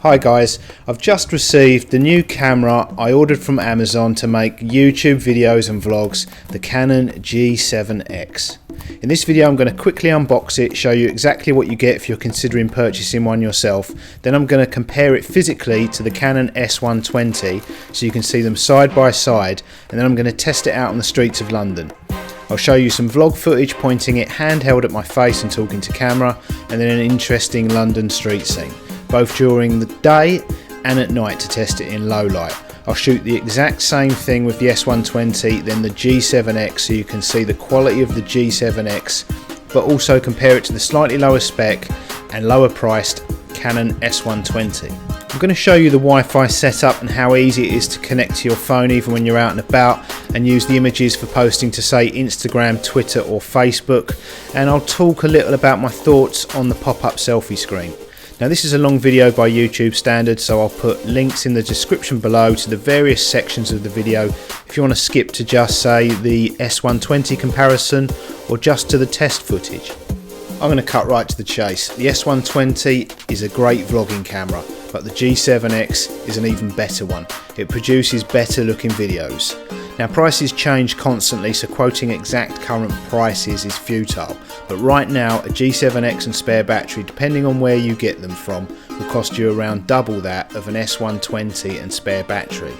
Hi guys, I've just received the new camera I ordered from Amazon to make YouTube videos and vlogs, the Canon G7X. In this video I'm going to quickly unbox it, show you exactly what you get if you're considering purchasing one yourself. Then I'm going to compare it physically to the Canon S120 so you can see them side by side, and then I'm going to test it out on the streets of London. I'll show you some vlog footage pointing it handheld at my face and talking to camera, and then an interesting London street scene, both during the day and at night to test it in low light. I'll shoot the exact same thing with the S120, then the G7X, so you can see the quality of the G7X, but also compare it to the slightly lower spec and lower priced Canon S120. I'm going to show you the Wi-Fi setup and how easy it is to connect to your phone even when you're out and about, and use the images for posting to say Instagram, Twitter or Facebook, and I'll talk a little about my thoughts on the pop-up selfie screen. Now this is a long video by YouTube standards, so I'll put links in the description below to the various sections of the video if you want to skip to just say the S120 comparison or just to the test footage. I'm going to cut right to the chase. The S120 is a great vlogging camera, but the G7X is an even better one. It produces better looking videos. Now prices change constantly, so quoting exact current prices is futile, but right now a G7X and spare battery, depending on where you get them from, will cost you around double that of an S120 and spare battery.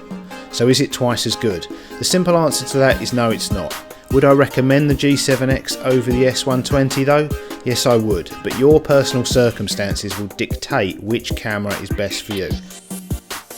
So is it twice as good? The simple answer to that is no, it's not. Would I recommend the G7X over the S120 though? Yes, I would, but your personal circumstances will dictate which camera is best for you.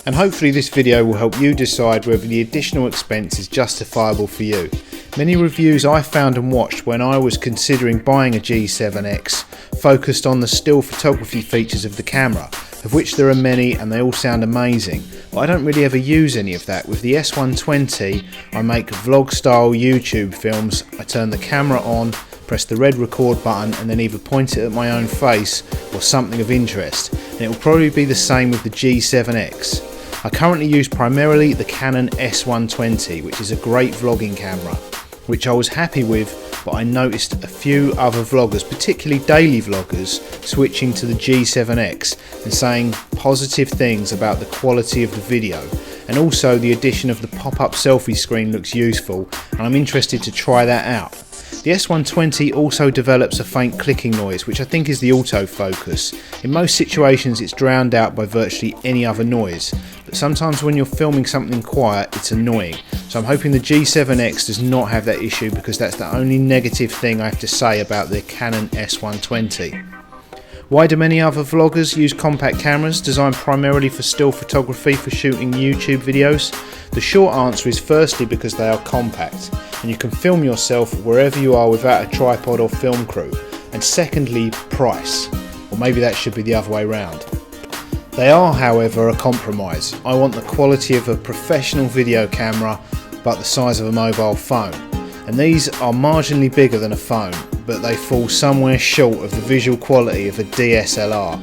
And hopefully this video will help you decide whether the additional expense is justifiable for you. Many reviews I found and watched when I was considering buying a G7X focused on the still photography features of the camera, of which there are many and they all sound amazing, but I don't really ever use any of that. With the S120 I make vlog style YouTube films. I turn the camera on, press the red record button and then either point it at my own face or something of interest, and it will probably be the same with the G7X. I currently use primarily the Canon S120, which is a great vlogging camera, which I was happy with, but I noticed a few other vloggers, particularly daily vloggers, switching to the G7X and saying positive things about the quality of the video, and also the addition of the pop-up selfie screen looks useful, and I'm interested to try that out. The S120 also develops a faint clicking noise, which I think is the autofocus. In most situations it's drowned out by virtually any other noise, but sometimes when you're filming something quiet it's annoying. So I'm hoping the G7X does not have that issue, because that's the only negative thing I have to say about the Canon S120. Why do many other vloggers use compact cameras designed primarily for still photography for shooting YouTube videos? The short answer is firstly because they are compact and you can film yourself wherever you are without a tripod or film crew, and secondly price, or maybe that should be the other way round. They are however a compromise. I want the quality of a professional video camera but the size of a mobile phone, and these are marginally bigger than a phone, but they fall somewhere short of the visual quality of a DSLR,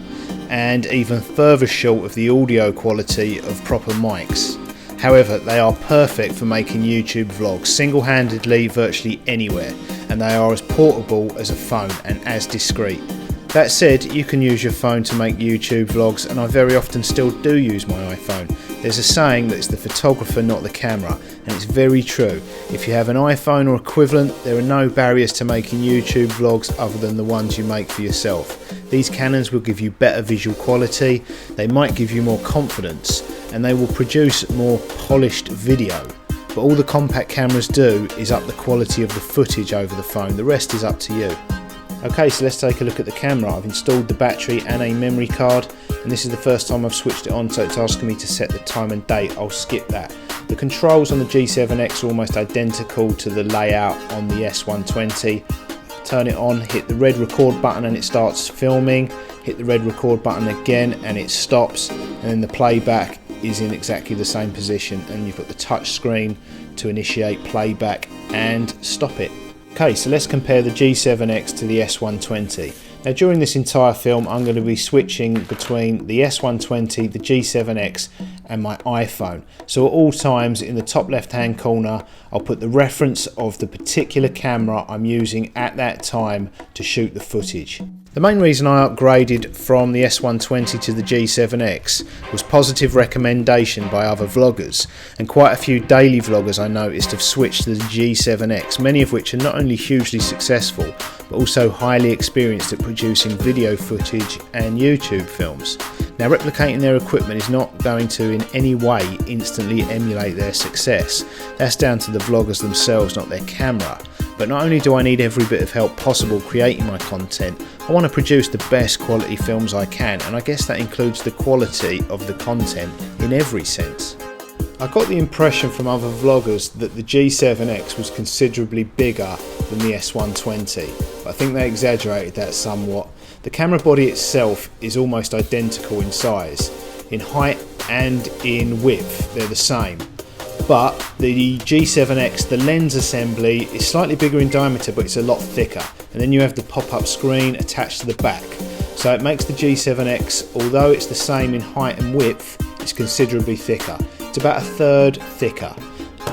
and even further short of the audio quality of proper mics. However, they are perfect for making YouTube vlogs single-handedly virtually anywhere, and they are as portable as a phone and as discreet. That said, you can use your phone to make YouTube vlogs, and I very often still do use my iPhone. There's a saying that it's the photographer not the camera, and it's very true. If you have an iPhone or equivalent, there are no barriers to making YouTube vlogs other than the ones you make for yourself. These Canons will give you better visual quality, they might give you more confidence, and they will produce more polished video. But all the compact cameras do is up the quality of the footage over the phone. The rest is up to you. Okay, so let's take a look at the camera. I've installed the battery and a memory card, and this is the first time I've switched it on, so it's asking me to set the time and date. I'll skip that. The controls on the G7X are almost identical to the layout on the S120. Turn it on, hit the red record button and it starts filming. Hit the red record button again and it stops, and then the playback is in exactly the same position, and you've got the touch screen to initiate playback and stop it. Okay, so let's compare the G7X to the S120. Now during this entire film I'm going to be switching between the S120, the G7X and my iPhone. So at all times in the top left hand corner I'll put the reference of the particular camera I'm using at that time to shoot the footage. The main reason I upgraded from the S120 to the G7X was positive recommendation by other vloggers, and quite a few daily vloggers I noticed have switched to the G7X, many of which are not only hugely successful but also highly experienced at producing video footage and YouTube films. Now, replicating their equipment is not going to in any way instantly emulate their success. That's down to the vloggers themselves, not their camera. But not only do I need every bit of help possible creating my content, I want to produce the best quality films I can, and I guess that includes the quality of the content in every sense. I got the impression from other vloggers that the G7X was considerably bigger than the S120, but I think they exaggerated that somewhat. The camera body itself is almost identical in size. In height and in width they're the same. But the G7X, the lens assembly is slightly bigger in diameter, but it's a lot thicker. And then you have the pop-up screen attached to the back. So it makes the G7X, although it's the same in height and width, it's considerably thicker. It's about a third thicker.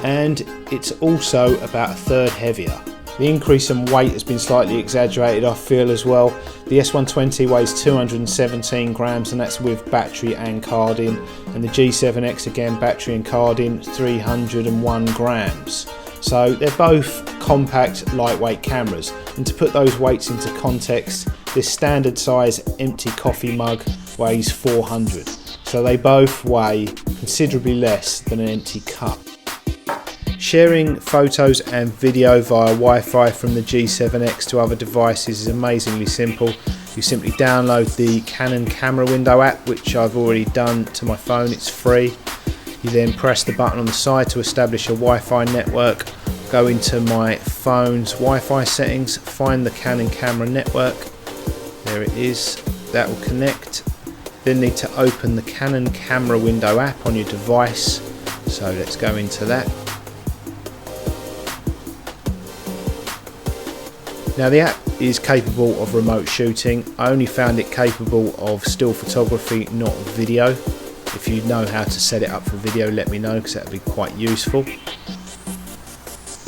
And it's also about a third heavier. The increase in weight has been slightly exaggerated, I feel, as well. The S120 weighs 217 grams, and that's with battery and card in. And the G7X, again, battery and card in, 301 grams. So they're both compact, lightweight cameras. And to put those weights into context, this standard size empty coffee mug weighs 400. So they both weigh considerably less than an empty cup. Sharing photos and video via Wi-Fi from the G7X to other devices is amazingly simple. You simply download the Canon camera window app, which I've already done to my phone, it's free. You then press the button on the side to establish a Wi-Fi network. Go into my phone's Wi-Fi settings, find the Canon camera network. There it is, that will connect. Then need to open the Canon camera window app on your device. So let's go into that. Now, the app is capable of remote shooting. I only found it capable of still photography, not video. If you know how to set it up for video, let me know, because that would be quite useful.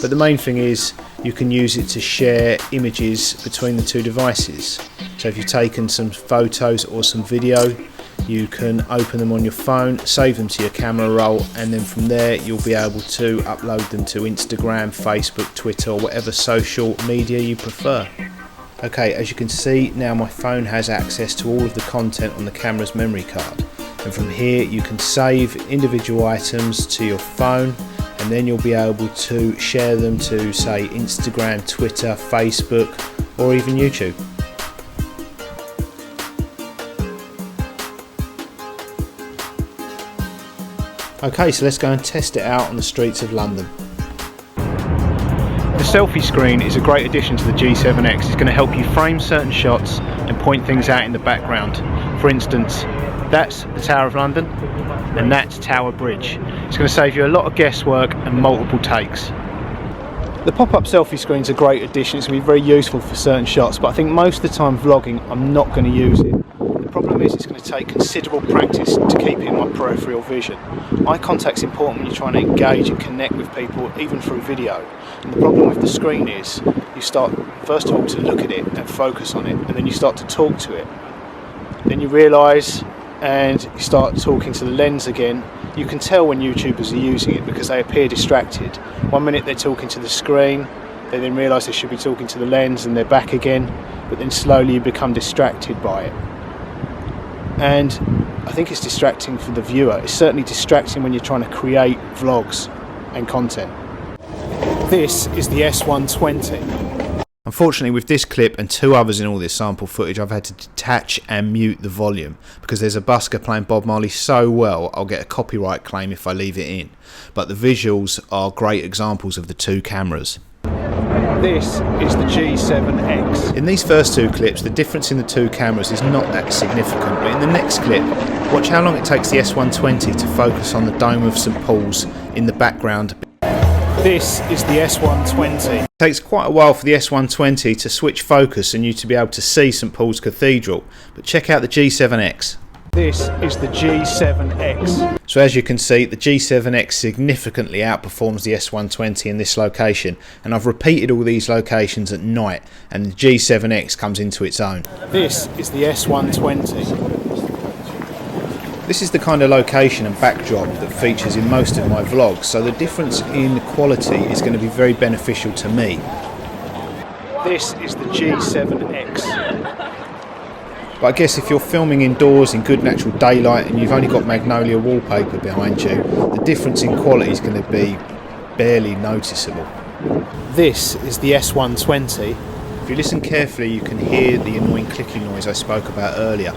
But the main thing is you can use it to share images between the two devices. So if you've taken some photos or some video, you can open them on your phone, save them to your camera roll, and then from there you'll be able to upload them to Instagram, Facebook, Twitter, or whatever social media you prefer. Okay, as you can see now, my phone has access to all of the content on the camera's memory card, and from here you can save individual items to your phone, and then you'll be able to share them to, say, Instagram, Twitter, Facebook, or even YouTube. Okay, so let's go and test it out on the streets of London. The selfie screen is a great addition to the G7X. It's going to help you frame certain shots and point things out in the background. For instance, that's the Tower of London and that's Tower Bridge. It's going to save you a lot of guesswork and multiple takes. The pop-up selfie screen is a great addition. It's going to be very useful for certain shots, but I think most of the time vlogging I'm not going to use it. The problem is it's going to take considerable practice to keep it in my peripheral vision. Eye contact's important when you're trying to engage and connect with people, even through video. And the problem with the screen is you start, first of all, to look at it and focus on it, and then you start to talk to it. Then you realise, and you start talking to the lens again. You can tell when YouTubers are using it because they appear distracted. 1 minute they're talking to the screen, they then realise they should be talking to the lens and they're back again, but then slowly you become distracted by it. And I think it's distracting for the viewer. It's certainly distracting when you're trying to create vlogs and content. This is the S120. Unfortunately, with this clip and two others in all this sample footage, I've had to detach and mute the volume because there's a busker playing Bob Marley so well I'll get a copyright claim if I leave it in. But the visuals are great examples of the two cameras. This is the G7X. In these first two clips, the difference in the two cameras is not that significant, but in the next clip, watch how long it takes the S120 to focus on the Dome of St Paul's in the background. This is the S120. It takes quite a while for the S120 to switch focus and you to be able to see St Paul's Cathedral, but check out the G7X. This is the G7X. So as you can see, the G7X significantly outperforms the S120 in this location, and I've repeated all these locations at night, and the G7X comes into its own. This is the S120. This is the kind of location and backdrop that features in most of my vlogs, so the difference in quality is going to be very beneficial to me. This is the G7X. But I guess if you're filming indoors in good natural daylight and you've only got magnolia wallpaper behind you, the difference in quality is going to be barely noticeable. This is the S120. If you listen carefully, you can hear the annoying clicking noise I spoke about earlier.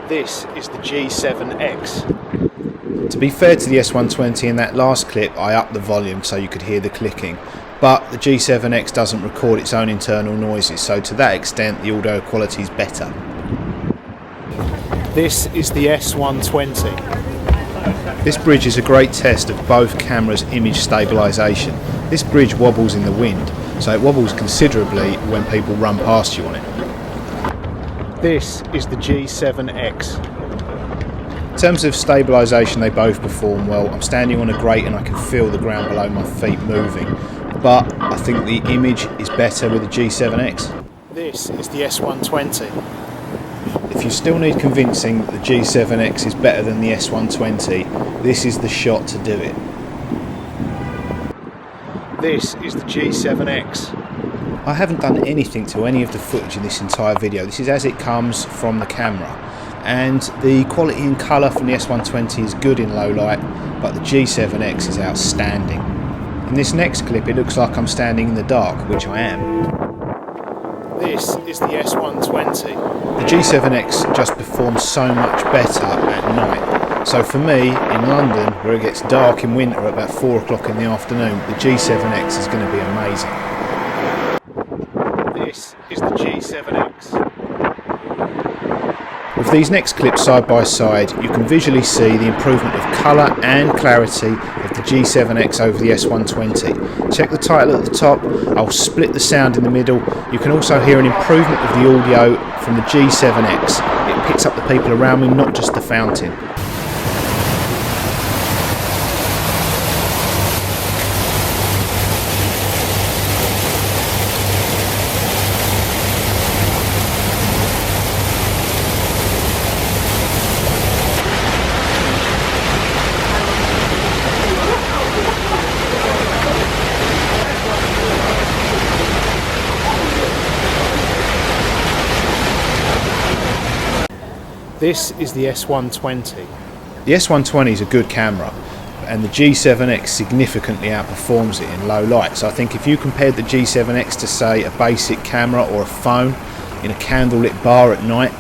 This is the G7X. To be fair to the S120, in that last clip I upped the volume so you could hear the clicking, but the G7X doesn't record its own internal noises, so to that extent the audio quality is better. This is the S120. This bridge is a great test of both cameras' image stabilisation. This bridge wobbles in the wind, so it wobbles considerably when people run past you on it. This is the G7X. In terms of stabilisation, they both perform well. I'm standing on a grate and I can feel the ground below my feet moving, but I think the image is better with the G7X. This is the S120. If you still need convincing that the G7X is better than the S120, this is the shot to do it. This is the G7X. I haven't done anything to any of the footage in this entire video. This is as it comes from the camera. And the quality and colour from the S120 is good in low light, but the G7X is outstanding. In this next clip it looks like I'm standing in the dark, which I am. This is the S120. The G7X just performs so much better at night. So for me, in London, where it gets dark in winter at about 4 o'clock in the afternoon, the G7X is going to be amazing. This is the G7X. With these next clips side by side, you can visually see the improvement of colour and clarity of the G7X over the S120. Check the title at the top, I'll split the sound in the middle. You can also hear an improvement of the audio from the G7X. It picks up the people around me, not just the fountain. This is the S120. The S120 is a good camera, and the G7X significantly outperforms it in low light. So I think if you compared the G7X to, say, a basic camera or a phone in a candlelit bar at night,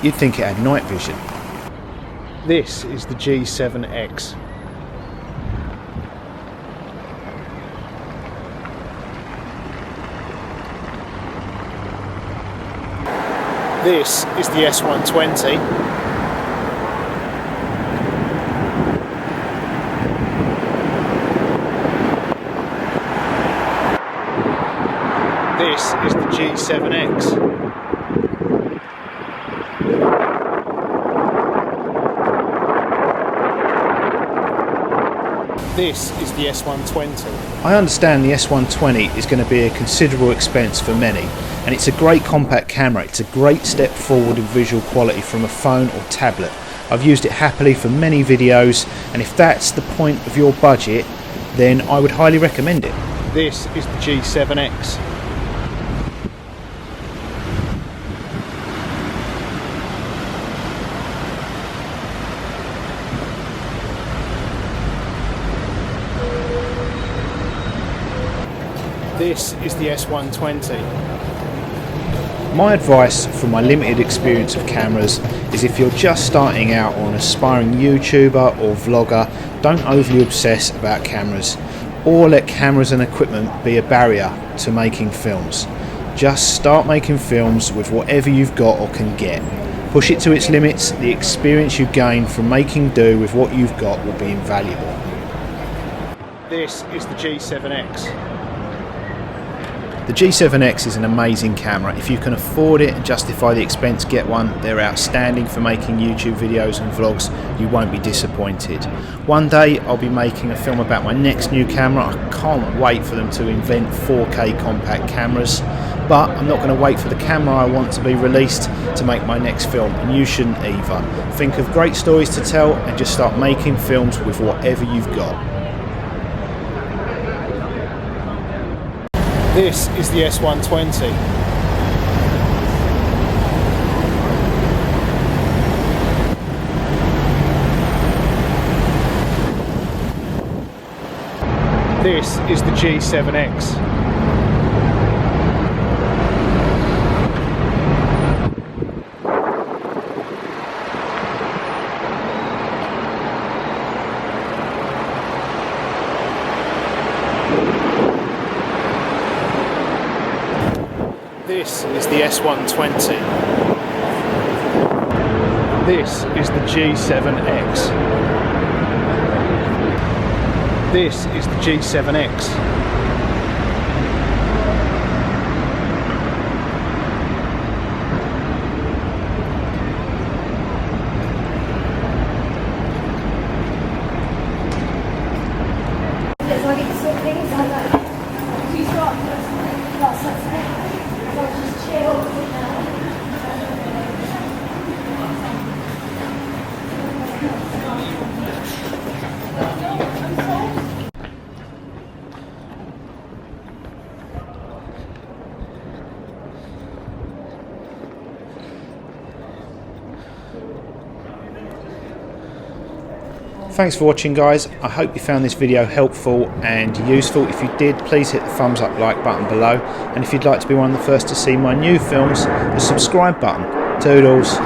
you'd think it had night vision. This is the G7X. This is the S120. This is the G7X. This is the S120. I understand the S120 is going to be a considerable expense for many, and it's a great compact camera. It's a great step forward in visual quality from a phone or tablet. I've used it happily for many videos, and if that's the point of your budget, then I would highly recommend it. This is the G7X. This is the S120. My advice from my limited experience of cameras is if you're just starting out or an aspiring YouTuber or vlogger, don't overly obsess about cameras or let cameras and equipment be a barrier to making films. Just start making films with whatever you've got or can get. Push it to its limits. The experience you gain from making do with what you've got will be invaluable. This is the G7X. The G7X is an amazing camera. If you can afford it and justify the expense, get one. They're outstanding for making YouTube videos and vlogs. You won't be disappointed. One day I'll be making a film about my next new camera. I can't wait for them to invent 4K compact cameras. But I'm not going to wait for the camera I want to be released to make my next film, and you shouldn't either. Think of great stories to tell and just start making films with whatever you've got. This is the S120. This is the G7X. This is the S120. This is the G7X. This is the G7X. Thanks for watching, guys. I hope you found this video helpful and useful. If you did, please hit the thumbs up like button below, and if you'd like to be one of the first to see my new films, the subscribe button. Toodles.